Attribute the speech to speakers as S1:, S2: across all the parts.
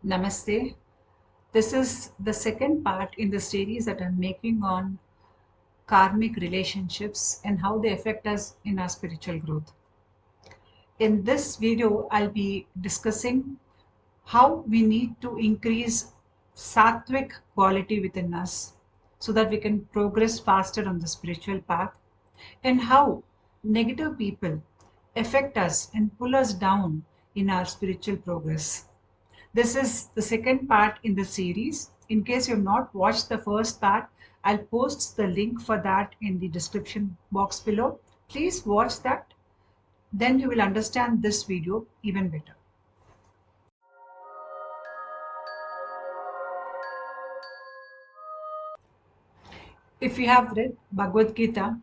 S1: Namaste. This is the second part in the series that I'm making on karmic relationships and how they affect us in our spiritual growth. In this video, I'll be discussing how we need to increase Sattvic quality within us so that we can progress faster on the spiritual path, and how negative people affect us and pull us down in our spiritual progress. This is the second part in the series. In case you have not watched the first part, I'll post the link for that in the description box below. Please watch that. Then you will understand this video even better. If you have read Bhagavad Gita,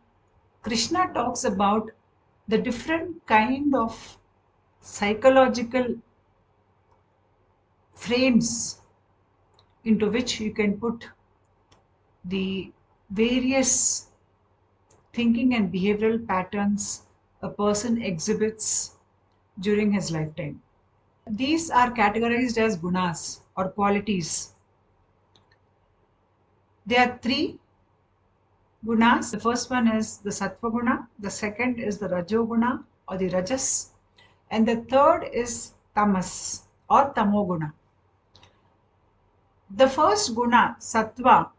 S1: Krishna talks about the different kind of psychological frames into which you can put the various thinking and behavioral patterns a person exhibits during his lifetime. These are categorized as gunas or qualities. There are three gunas. The first one is the sattva guna, the second is the rajo guna or the rajas, and the third is tamas or tamoguna. The first guna, sattva,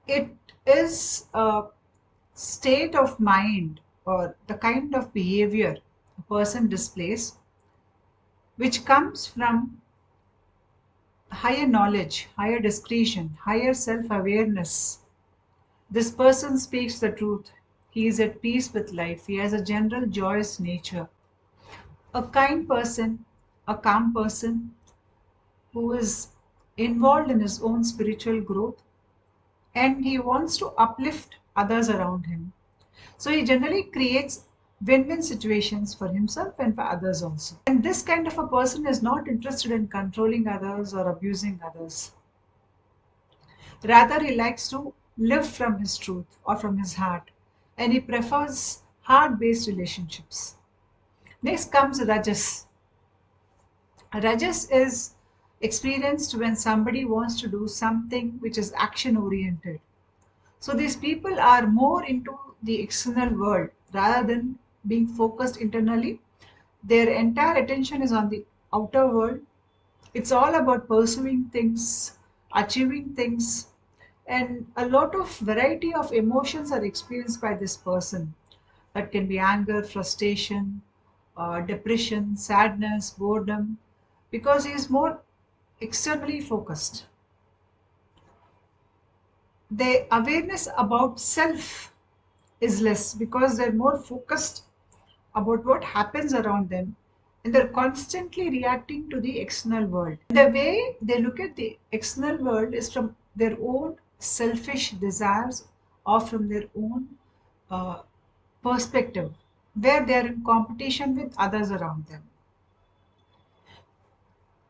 S1: it is a state of mind or the kind of behavior a person displays which comes from higher knowledge, higher discretion, higher self-awareness. This person speaks the truth. He is at peace with life. He has a general joyous nature. A kind person, a calm person who is involved in his own spiritual growth, and he wants to uplift others around him. So he generally creates win-win situations for himself and for others also. And this kind of a person is not interested in controlling others or abusing others. Rather, he likes to live from his truth or from his heart, and he prefers heart-based relationships. Next comes Rajas. Rajas is experienced when somebody wants to do something which is action-oriented. So these people are more into the external world rather than being focused internally. Their entire attention is on the outer world. It's all about pursuing things, achieving things, and a lot of variety of emotions are experienced by this person. That can be anger, frustration, depression, sadness, boredom, because he is more externally focused. The awareness about self is less because they're more focused about what happens around them, and they're constantly reacting to the external world. The way they look at the external world is from their own selfish desires or from their own uh, perspective, where they're in competition with others around them.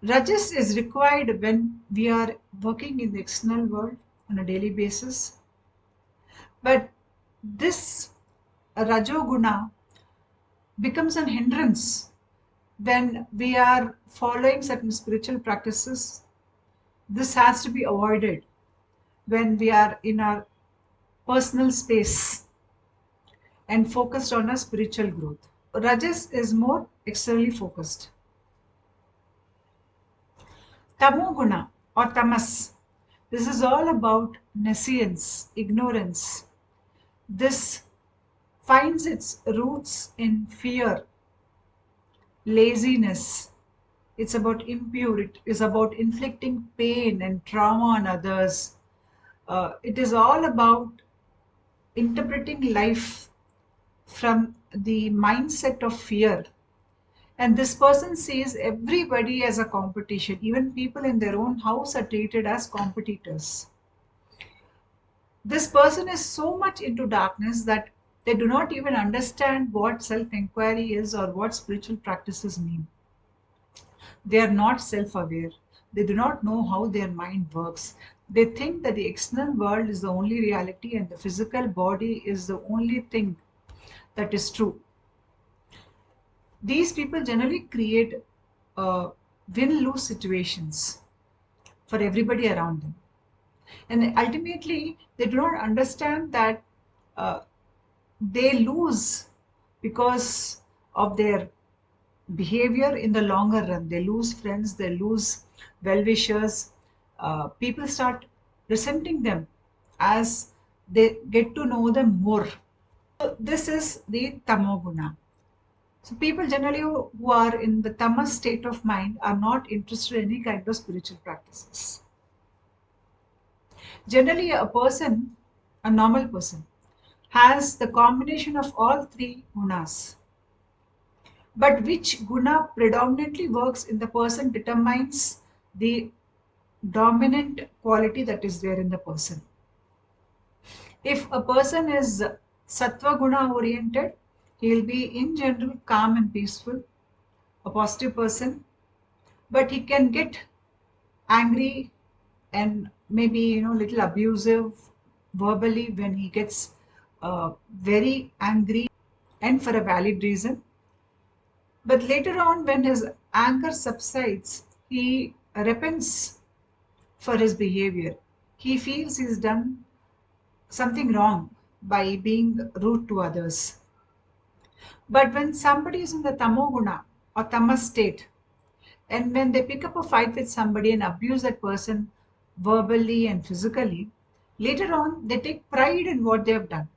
S1: Rajas is required when we are working in the external world on a daily basis, but this Rajoguna becomes an hindrance when we are following certain spiritual practices. This has to be avoided when we are in our personal space and focused on our spiritual growth. Rajas is more externally focused. Tamoguna or tamas. This is all about nescience, ignorance. This finds its roots in fear, laziness. It's about impure. It is about inflicting pain and trauma on others. It is all about interpreting life from the mindset of fear. And this person sees everybody as a competition. Even people in their own house are treated as competitors. This person is so much into darkness that they do not even understand what self-inquiry is or what spiritual practices mean. They are not self-aware. They do not know how their mind works. They think that the external world is the only reality and the physical body is the only thing that is true. These people generally create win-lose situations for everybody around them. And ultimately, they do not understand that uh, they lose because of their behavior in the longer run. They lose friends, they lose well wishers. People start resenting them as they get to know them more. So this is the tamoguna. So people generally who are in the tamas state of mind are not interested in any kind of spiritual practices. Generally, a normal person, has the combination of all three gunas. But which guna predominantly works in the person determines the dominant quality that is there in the person. If a person is sattva guna oriented, he will be in general calm and peaceful, a positive person, but he can get angry and maybe little abusive verbally when he gets very angry and for a valid reason. But later on, when his anger subsides, he repents for his behavior. He feels he's done something wrong by being rude to others. But when somebody is in the tamoguna or tamas state, and when they pick up a fight with somebody and abuse that person verbally and physically, later on they take pride in what they have done.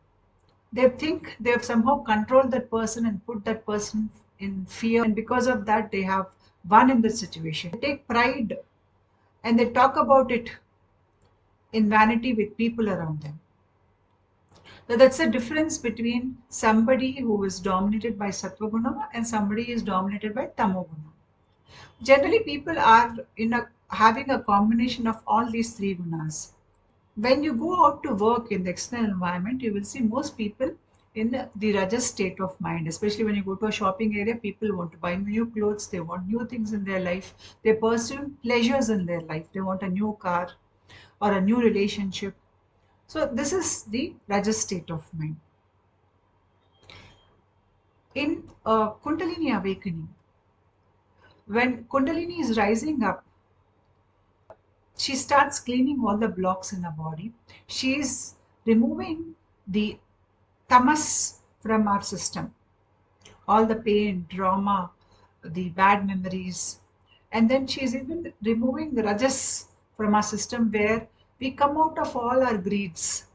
S1: They think they have somehow controlled that person and put that person in fear, and because of that, they have won in the situation. They take pride and they talk about it in vanity with people around them. So that's the difference between somebody who is dominated by sattva and somebody is dominated by tamoguna. Generally, people are having a combination of all these three gunas. When you go out to work in the external environment, you will see most people in the rajas state of mind. Especially when you go to a shopping area, people want to buy new clothes, they want new things in their life, they pursue pleasures in their life, they want a new car or a new relationship. So this is the rajas state of mind. In Kundalini awakening, when Kundalini is rising up, she starts cleaning all the blocks in her body. She is removing the tamas from our system, all the pain, trauma, the bad memories. And then she is even removing the rajas from our system where we come out of all our greeds.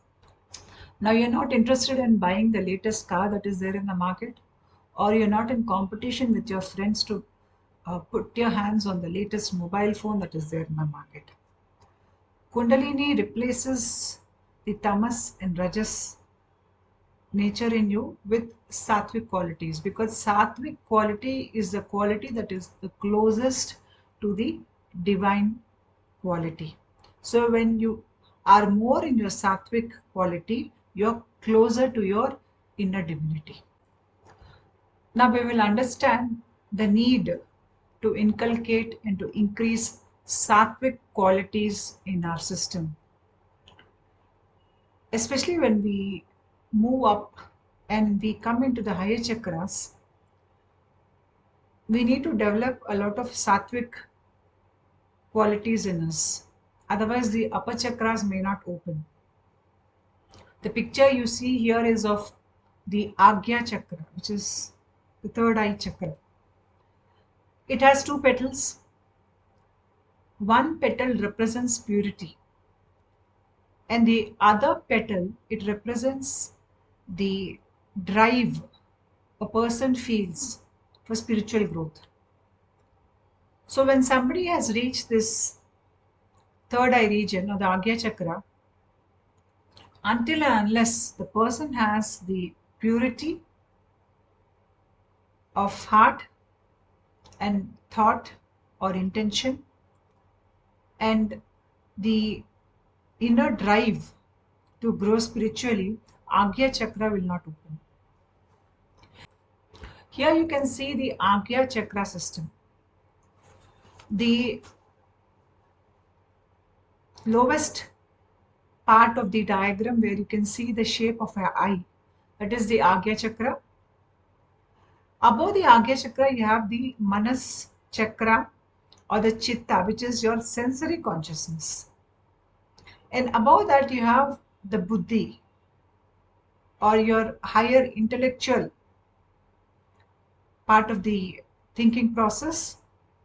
S1: Now, you're not interested in buying the latest car that is there in the market, or you're not in competition with your friends to put your hands on the latest mobile phone that is there in the market. Kundalini replaces the tamas and rajas nature in you with sattvic qualities, because sattvic quality is the quality that is the closest to the divine quality. So when you are more in your sattvic quality, you're closer to your inner divinity. Now we will understand the need to inculcate and to increase sattvic qualities in our system, especially when we move up and we come into the higher chakras. We need to develop a lot of sattvic qualities in us. Otherwise, the upper chakras may not open. The picture you see here is of the Ajya chakra, which is the third eye chakra. It has two petals. One petal represents purity, and the other petal, it represents the drive a person feels for spiritual growth. So when somebody has reached this third eye region or the Ajna chakra, until and unless the person has the purity of heart and thought or intention and the inner drive to grow spiritually, Ajna chakra will not open. Here you can see the Ajna chakra system. The lowest part of the diagram where you can see the shape of an eye, that is the Ajna chakra. Above the Ajna chakra, you have the Manas chakra, or the chitta, which is your sensory consciousness. And above that, you have the Buddhi, or your higher intellectual part of the thinking process,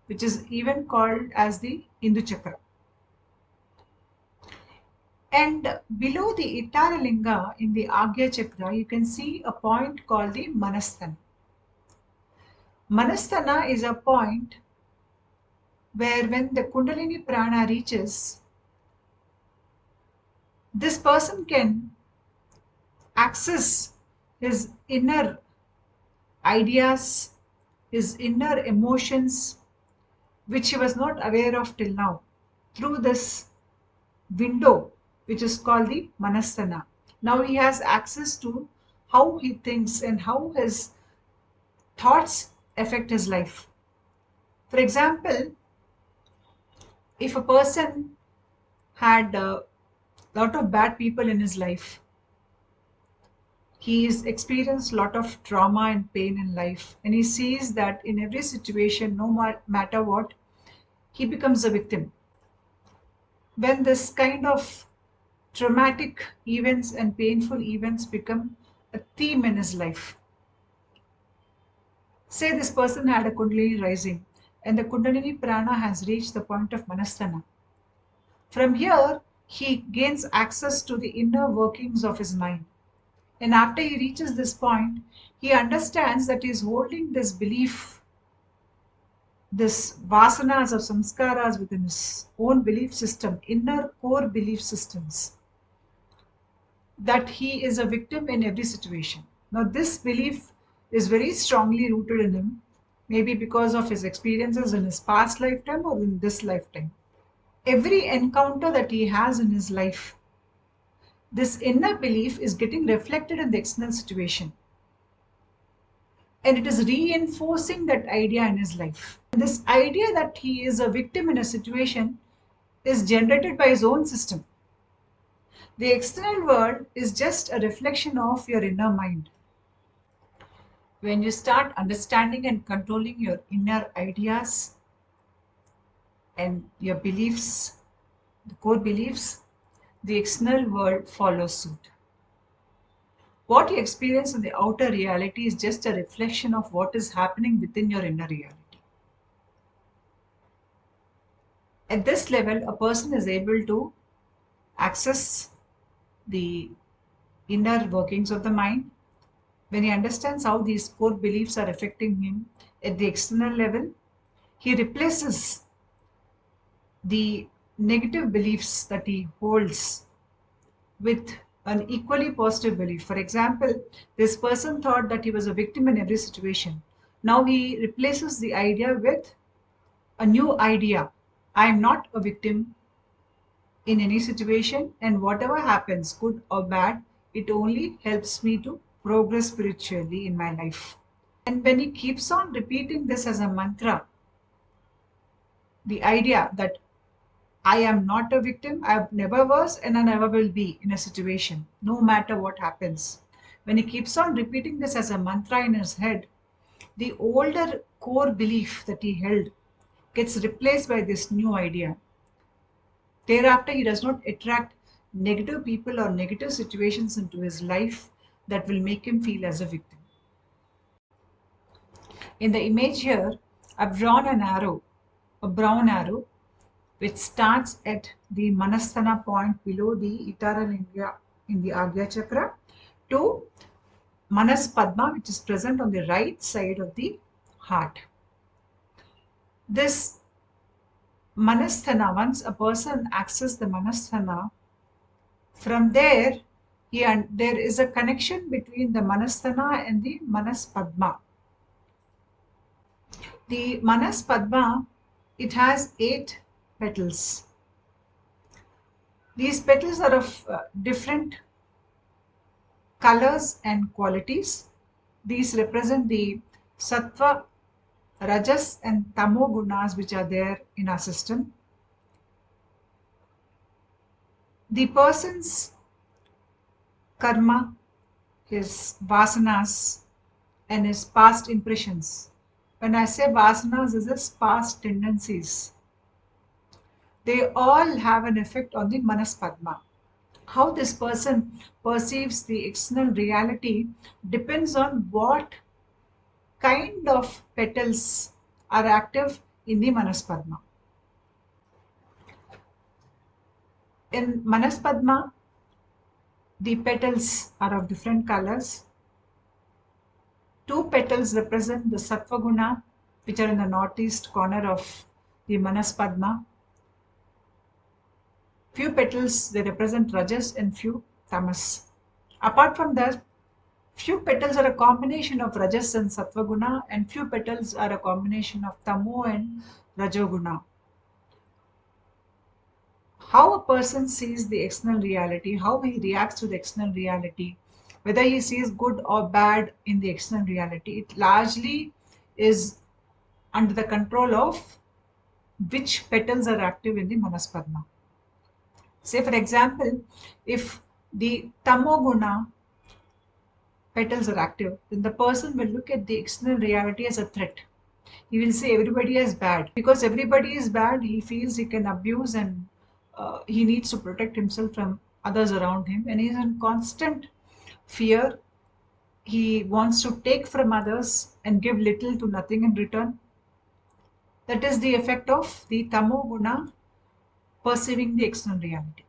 S1: which is even called as the Indu chakra. And below the Itara linga in the Ajya chakra, you can see a point called the Manasthana. Manasthana is a point where when the Kundalini prana reaches, this person can access his inner ideas, his inner emotions, which he was not aware of till now, through this window, which is called the Manasthana. Now he has access to how he thinks and how his thoughts affect his life. For example, if a person had a lot of bad people in his life, he's experienced a lot of trauma and pain in life, and he sees that in every situation, no matter what, he becomes a victim. When this kind of traumatic events and painful events become a theme in his life, say this person had a Kundalini rising and the Kundalini prana has reached the point of Manasthana. From here, he gains access to the inner workings of his mind. And after he reaches this point, he understands that he is holding this belief, this vasanas or samskaras within his own belief system, inner core belief systems, that he is a victim in every situation. Now, this belief is very strongly rooted in him, maybe because of his experiences in his past lifetime or in this lifetime. Every encounter that he has in his life, this inner belief is getting reflected in the external situation. And it is reinforcing that idea in his life. And this idea that he is a victim in a situation is generated by his own system. The external world is just a reflection of your inner mind. When you start understanding and controlling your inner ideas and your beliefs, the core beliefs, the external world follows suit. What you experience in the outer reality is just a reflection of what is happening within your inner reality. At this level, a person is able to access the inner workings of the mind. When he understands how these core beliefs are affecting him at the external level, he replaces the negative beliefs that he holds with an equally positive belief. For example, this person thought that he was a victim in every situation. Now he replaces the idea with a new idea. I am not a victim in any situation, and whatever happens, good or bad, it only helps me to progress spiritually in my life. And when he keeps on repeating this as a mantra, the idea that I am not a victim, I never was, and I never will be in a situation, no matter what happens. When he keeps on repeating this as a mantra in his head, the older core belief that he held gets replaced by this new idea. Thereafter, he does not attract negative people or negative situations into his life that will make him feel as a victim. In the image here, I've drawn an arrow, a brown arrow, which starts at the Manasthana point below the Itara linga in the Ajya chakra to Manas Padma, which is present on the right side of the heart. This Manasthana, once a person accesses the Manasthana, from there, there is a connection between the Manasthana and the Manas Padma. The Manas Padma, it has 8 petals. These petals are of different colors and qualities. These represent the Sattva, Rajas and Tamo gunas which are there in our system. The person's karma, his vasanas and his past impressions When I say vasanas, this is past tendencies. They all have an effect on the Manaspadma. How this person perceives the external reality depends on what kind of petals are active in the Manaspadma. In Manaspadma, the petals are of different colors. Two petals represent the Sattva guna, which are in the northeast corner of the Manaspadma. Few petals they represent Rajas and few Tamas. Apart from that, few petals are a combination of Rajas and Sattva guna, and few petals are a combination of Tamo and Rajoguna. How a person sees the external reality, how he reacts to the external reality, whether he sees good or bad in the external reality, it largely is under the control of which petals are active in the Manaspadma. Say, for example, if the Tamoguna petals are active, then the person will look at the external reality as a threat. He will say everybody is bad. Because everybody is bad, he feels he can abuse and he needs to protect himself from others around him. And he is in constant fear. He wants to take from others and give little to nothing in return. That is the effect of the Tamoguna perceiving the external reality.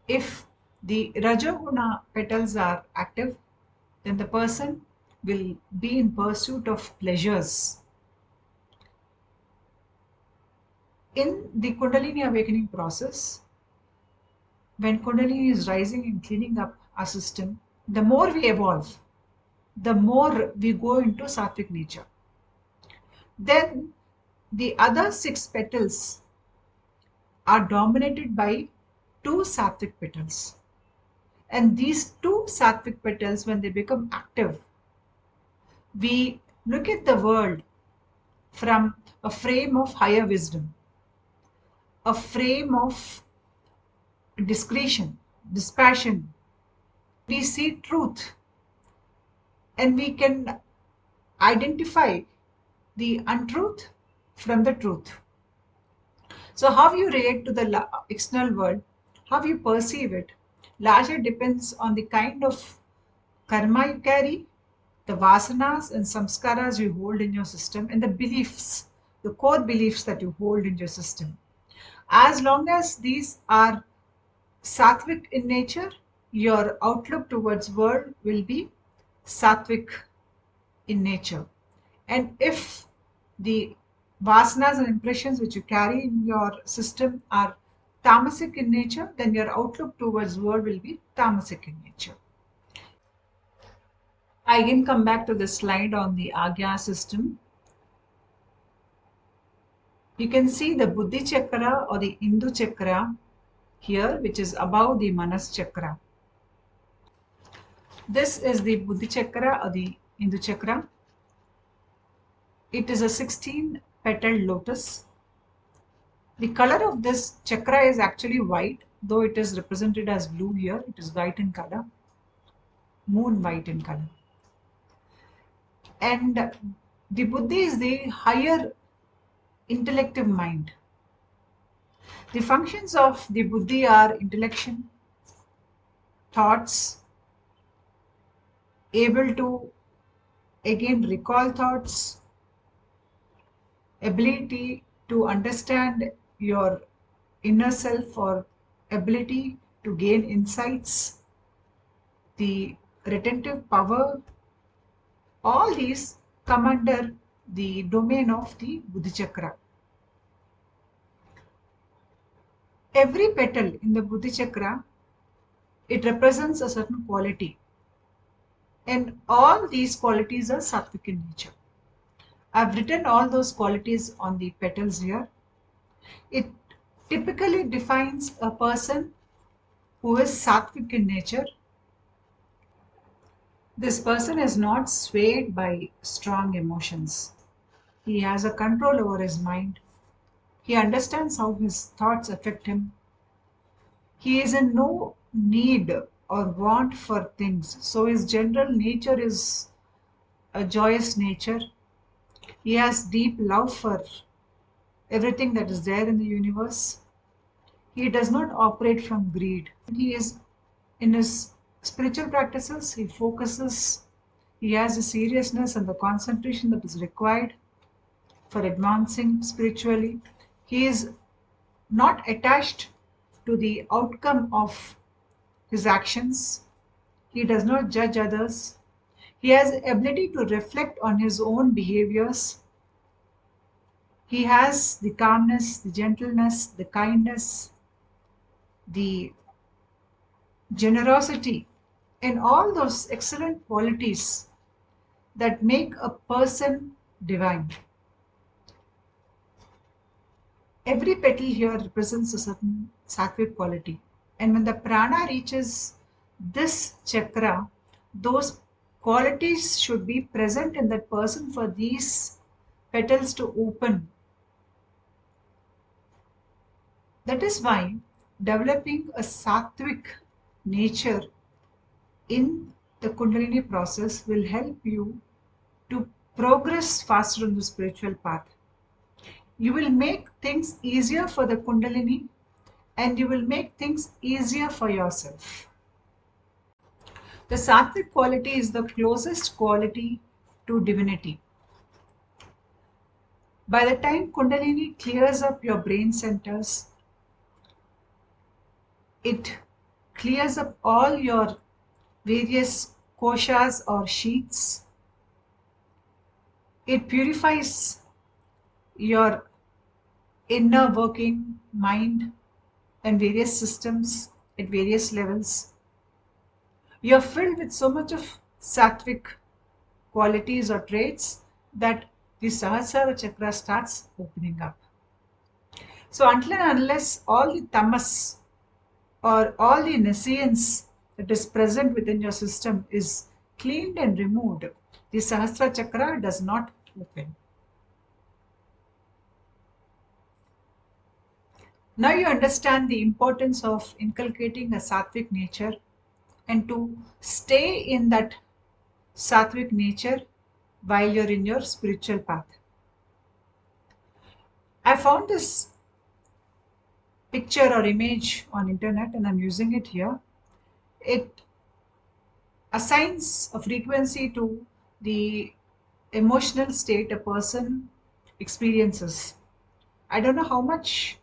S1: If the Rajoguna petals are active, then the person will be in pursuit of pleasures. In the Kundalini awakening process, when Kundalini is rising and cleaning up our system, the more we evolve, the more we go into Sattvic nature. Then the other 6 petals are dominated by 2 Sattvic petals. And these 2 Sattvic petals, when they become active, we look at the world from a frame of higher wisdom, a frame of discretion, dispassion. We see truth and we can identify the untruth from the truth. So, how you react to the external world, how you perceive it, largely depends on the kind of karma you carry, the vasanas and samskaras you hold in your system, and the beliefs, the core beliefs that you hold in your system. As long as these are sattvic in nature, your outlook towards world will be sattvic in nature. And if the vasanas and impressions which you carry in your system are tamasic in nature, then your outlook towards world will be tamasic in nature. I again come back to the slide on the Ajya system. You can see the Buddhi chakra or the Indu chakra here, which is above the Manas chakra. This is the Buddhi chakra or the Indu chakra. It is a 16 petaled lotus. The color of this chakra is actually white, though it is represented as blue here. It is white in color, moon white in color. And the Buddhi is the higher intellective mind. The functions of the Buddhi are intellection, thoughts, able to again recall thoughts, ability to understand your inner self or ability to gain insights, the retentive power, all these come under the domain of the Buddhi chakra. Every petal in the Buddhi chakra, it represents a certain quality. And all these qualities are sattvic in nature. I've written all those qualities on the petals here. It typically defines a person who is sattvic in nature. This person is not swayed by strong emotions. He has a control over his mind. He understands how his thoughts affect him. He is in no need or want for things. So his general nature is a joyous nature. He has deep love for everything that is there in the universe. He does not operate from greed. He is in his spiritual practices, he focuses, he has the seriousness and the concentration that is required for advancing spiritually. He is not attached to the outcome of his actions. He does not judge others. He has the ability to reflect on his own behaviors. He has the calmness, the gentleness, the kindness, the generosity, and all those excellent qualities that make a person divine. Every petal here represents a certain sattvic quality. And when the prana reaches this chakra, those qualities should be present in that person for these petals to open. That is why developing a sattvic nature in the Kundalini process will help you to progress faster on the spiritual path. You will make things easier for the Kundalini and you will make things easier for yourself. The sattvic quality is the closest quality to divinity. By the time Kundalini clears up your brain centers, it clears up all your various koshas or sheaths. It purifies your inner working mind and various systems at various levels. You're filled with so much of sattvic qualities or traits that the Sahasrara chakra starts opening up. So until and unless all the tamas or all the nescience that is present within your system is cleaned and removed, the Sahasrara chakra does not open. Now you understand the importance of inculcating a sattvic nature and to stay in that sattvic nature while you're in your spiritual path. I found this picture or image on internet and I'm using it here. It assigns a frequency to the emotional state a person experiences. I don't know how much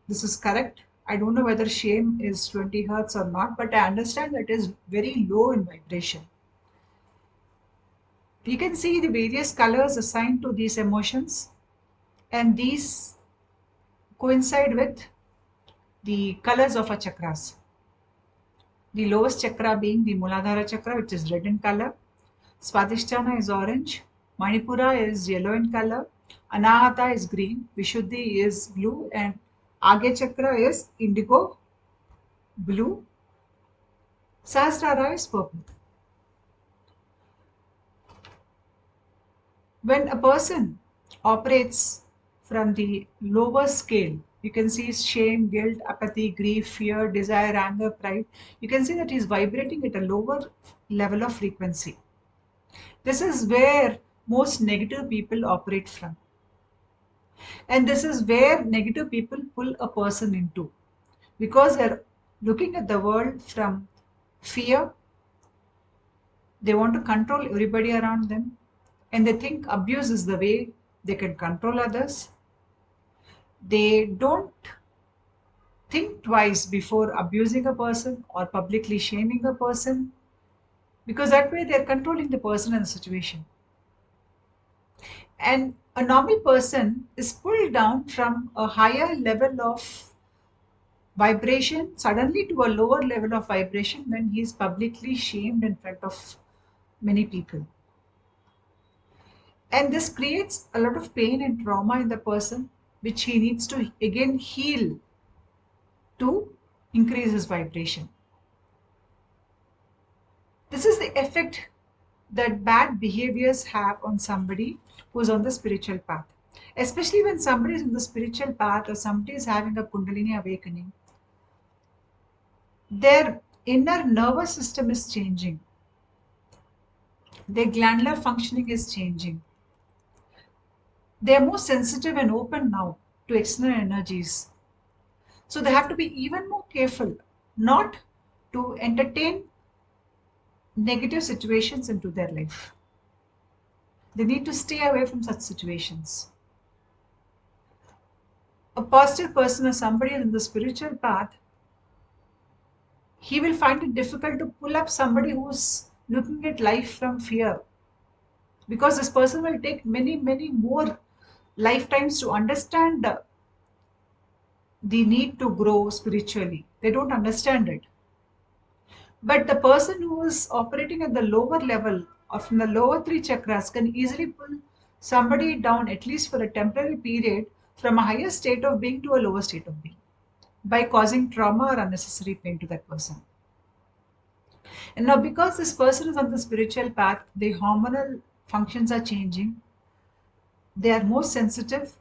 S1: this is correct. I don't know whether shame is 20 hertz or not, but I understand that it is very low in vibration. You can see the various colors assigned to these emotions, and these coincide with the colors of our chakras. The lowest chakra being the Muladhara chakra, which is red in color. Swadhisthana is orange. Manipura is yellow in color. Anahata is green. Vishuddhi is blue. And Agya chakra is indigo, blue. Sahasrara is purple. When a person operates from the lower scale, you can see shame, guilt, apathy, grief, fear, desire, anger, pride. You can see that he is vibrating at a lower level of frequency. This is where most negative people operate from. And this is where negative people pull a person into. Because they're looking at the world from fear, they want to control everybody around them, and they think abuse is the way they can control others. They don't think twice before abusing a person or publicly shaming a person, because that way they're controlling the person and the situation. And a normal person is pulled down from a higher level of vibration suddenly to a lower level of vibration when he is publicly shamed in front of many people. And this creates a lot of pain and trauma in the person, which he needs to again heal to increase his vibration. This is the effect that bad behaviors have on somebody who's on the spiritual path. Especially when somebody is on the spiritual path or somebody is having a Kundalini awakening, their inner nervous system is changing. Their glandular functioning is changing. They are more sensitive and open now to external energies. So they have to be even more careful not to entertain negative situations into their life. They need to stay away from such situations. A positive person or somebody in the spiritual path, he will find it difficult to pull up somebody who's looking at life from fear, because this person will take many, many more lifetimes to understand the need to grow spiritually. They don't understand it. But the person who is operating at the lower level or from the lower three chakras can easily pull somebody down, at least for a temporary period, from a higher state of being to a lower state of being by causing trauma or unnecessary pain to that person. And now, because this person is on the spiritual path, the hormonal functions are changing. They are more sensitive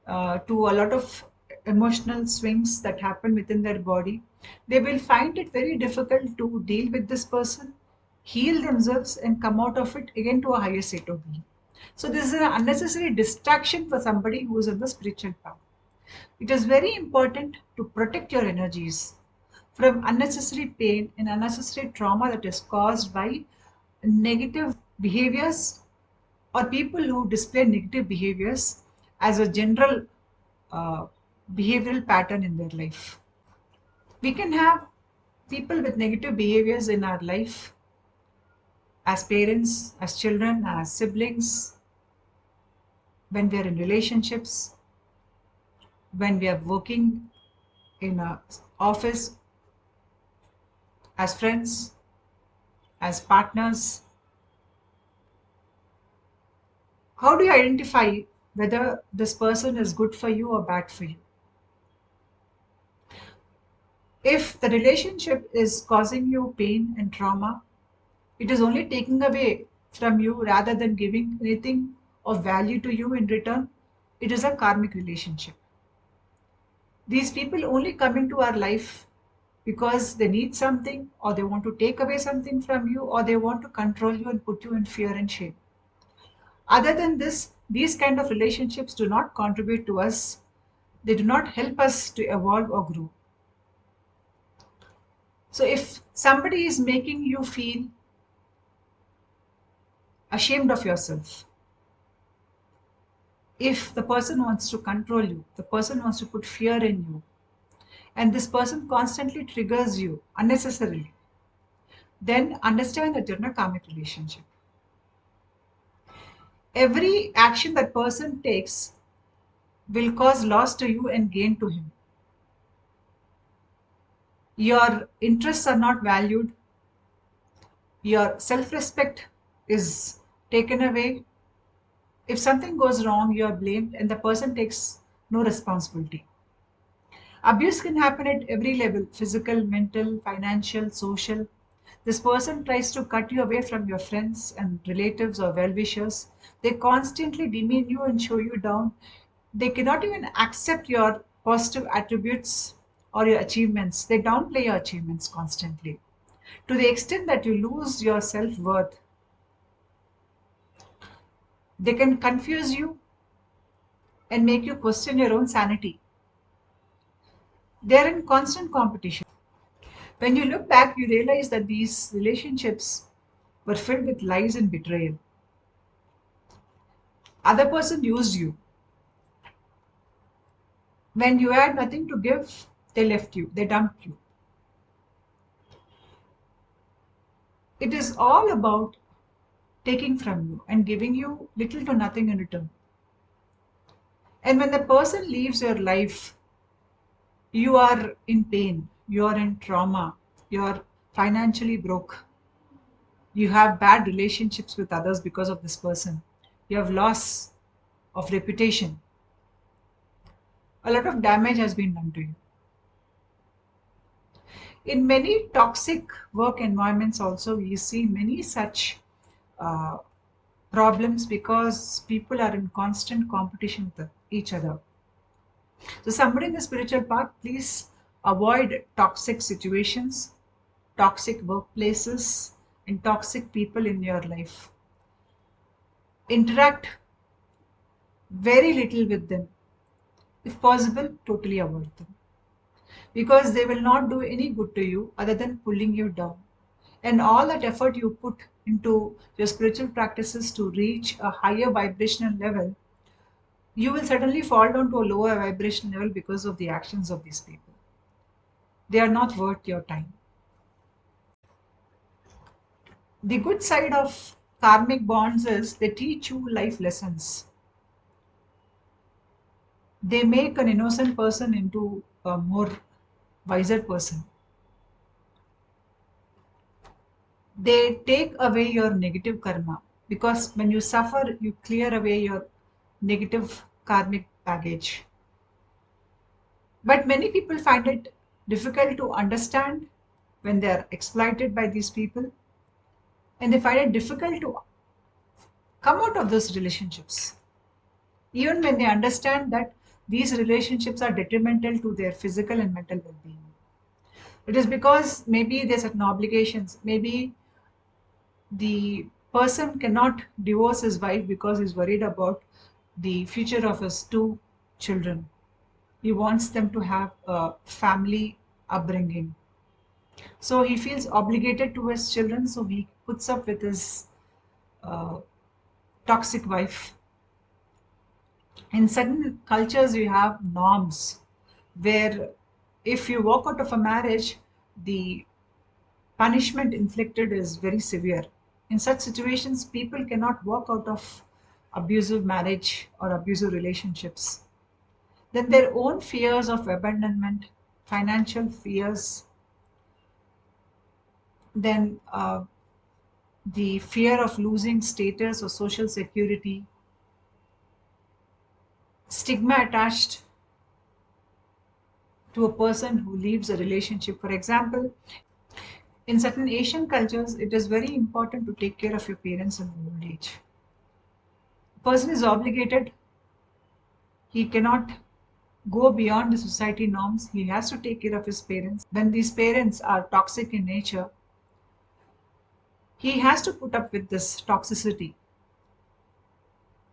S1: to a lot of emotional swings that happen within their body. They will find it very difficult to deal with this person, heal themselves, and come out of it again to a higher state of being. So, this is an unnecessary distraction for somebody who is on the spiritual path. It is very important to protect your energies from unnecessary pain and unnecessary trauma that is caused by negative behaviors or people who display negative behaviors as a general uh, behavioral pattern in their life. We can have people with negative behaviors in our life as parents, as children, as siblings, when we are in relationships, when we are working in a office, as friends, as partners. How do you identify whether this person is good for you or bad for you? If the relationship is causing you pain and trauma, it is only taking away from you rather than giving anything of value to you in return. It is a karmic relationship. These people only come into our life because they need something, or they want to take away something from you, or they want to control you and put you in fear and shame. Other than this, these kind of relationships do not contribute to us. They do not help us to evolve or grow. So if somebody is making you feel ashamed of yourself, if the person wants to control you, the person wants to put fear in you, and this person constantly triggers you unnecessarily, then understand that you're in a karmic relationship. Every action that person takes will cause loss to you and gain to him. Your interests are not valued, your self respect is taken away. If something goes wrong, you are blamed, and the person takes no responsibility. Abuse can happen at every level: physical, mental, financial, social. This person tries to cut you away from your friends and relatives or well wishers. They constantly demean you and show you down. They cannot even accept your positive attributes or your achievements. They downplay your achievements constantly to the extent that you lose your self worth. They can confuse you and make you question your own sanity. They're in constant competition. When you look back, you realize that these relationships were filled with lies and betrayal. Other person used you. When you had nothing to give, they left you, they dumped you. It is all about taking from you and giving you little to nothing in return. And when the person leaves your life, you are in pain, you are in trauma, you are financially broke, you have bad relationships with others because of this person, you have loss of reputation, a lot of damage has been done to you. In many toxic work environments, also, we see many such uh, problems because people are in constant competition with each other. So, somebody in the spiritual path, please avoid toxic situations, toxic workplaces, and toxic people in your life. Interact very little with them. If possible, totally avoid them, because they will not do any good to you other than pulling you down. And all that effort you put into your spiritual practices to reach a higher vibrational level, you will suddenly fall down to a lower vibrational level because of the actions of these people. They are not worth your time. The good side of karmic bonds is they teach you life lessons. They make an innocent person into a more wiser person. They take away your negative karma, because when you suffer, you clear away your negative karmic baggage. But many people find it difficult to understand when they are exploited by these people, and they find it difficult to come out of those relationships, even when they understand that these relationships are detrimental to their physical and mental well being. It is because maybe there's certain obligations. Maybe the person cannot divorce his wife because he's worried about the future of his two children. He wants them to have a family upbringing. So he feels obligated to his children, so he puts up with his uh, toxic wife. In certain cultures, you have norms where if you walk out of a marriage, the punishment inflicted is very severe. In such situations, people cannot walk out of abusive marriage or abusive relationships. Then their own fears of abandonment, financial fears, then the fear of losing status or social security, stigma attached to a person who leaves a relationship. For example, in certain Asian cultures, it is very important to take care of your parents in old age. A person is obligated, he cannot go beyond the society norms. He has to take care of his parents. When these parents are toxic in nature, he has to put up with this toxicity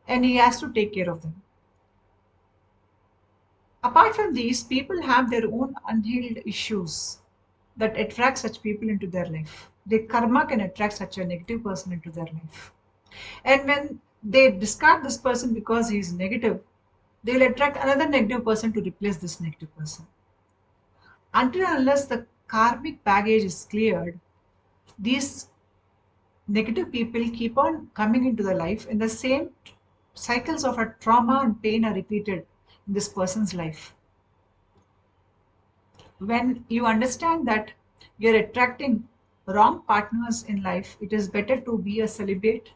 S1: and he has to take care of them. Apart from these, people have their own unhealed issues that attract such people into their life. Their karma can attract such a negative person into their life. And when they discard this person because he is negative, they will attract another negative person to replace this negative person. Until and unless the karmic baggage is cleared, these negative people keep on coming into the life, and the same cycles of a trauma and pain are repeated in this person's life. When you understand that you're attracting wrong partners in life, it is better to be a celibate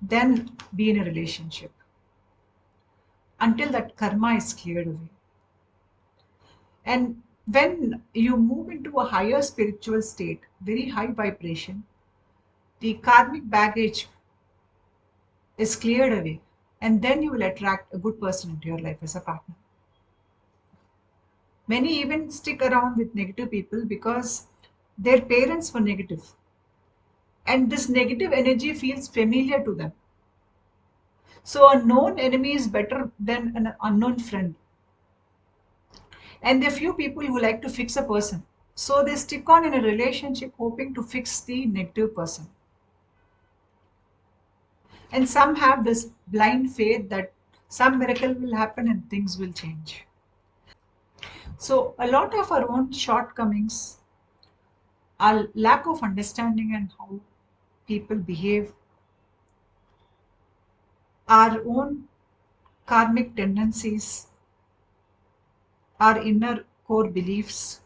S1: than be in a relationship until that karma is cleared away. And when you move into a higher spiritual state, very high vibration, the karmic baggage is cleared away, and then you will attract a good person into your life as a partner. Many even stick around with negative people because their parents were negative, and this negative energy feels familiar to them. So, a known enemy is better than an unknown friend. And there are few people who like to fix a person. So, they stick on in a relationship hoping to fix the negative person. And some have this blind faith that some miracle will happen and things will change. So, a lot of our own shortcomings, our lack of understanding and how people behave, our own karmic tendencies, our inner core beliefs,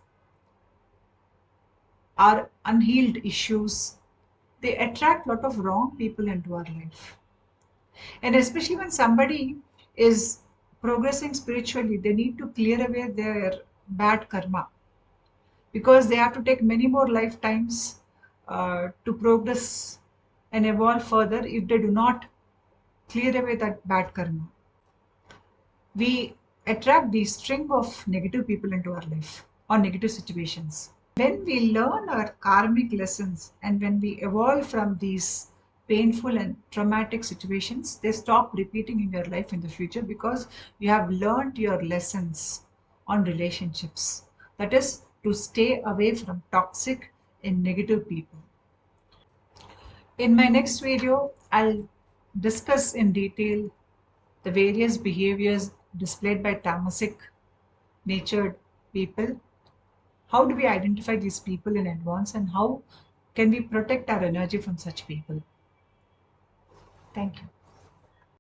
S1: our unhealed issues, they attract a lot of wrong people into our life. And especially when somebody is progressing spiritually, they need to clear away their bad karma, because they have to take many more lifetimes to progress and evolve further if they do not clear away that bad karma. We attract the string of negative people into our life or negative situations. When we learn our karmic lessons and when we evolve from these painful and traumatic situations, they stop repeating in your life in the future because you have learned your lessons on relationships. That is to stay away from toxic and negative people. In my next video, I'll discuss in detail the various behaviors displayed by tamasic natured people. How do we identify these people in advance and how can we protect our energy from such people? Thank you.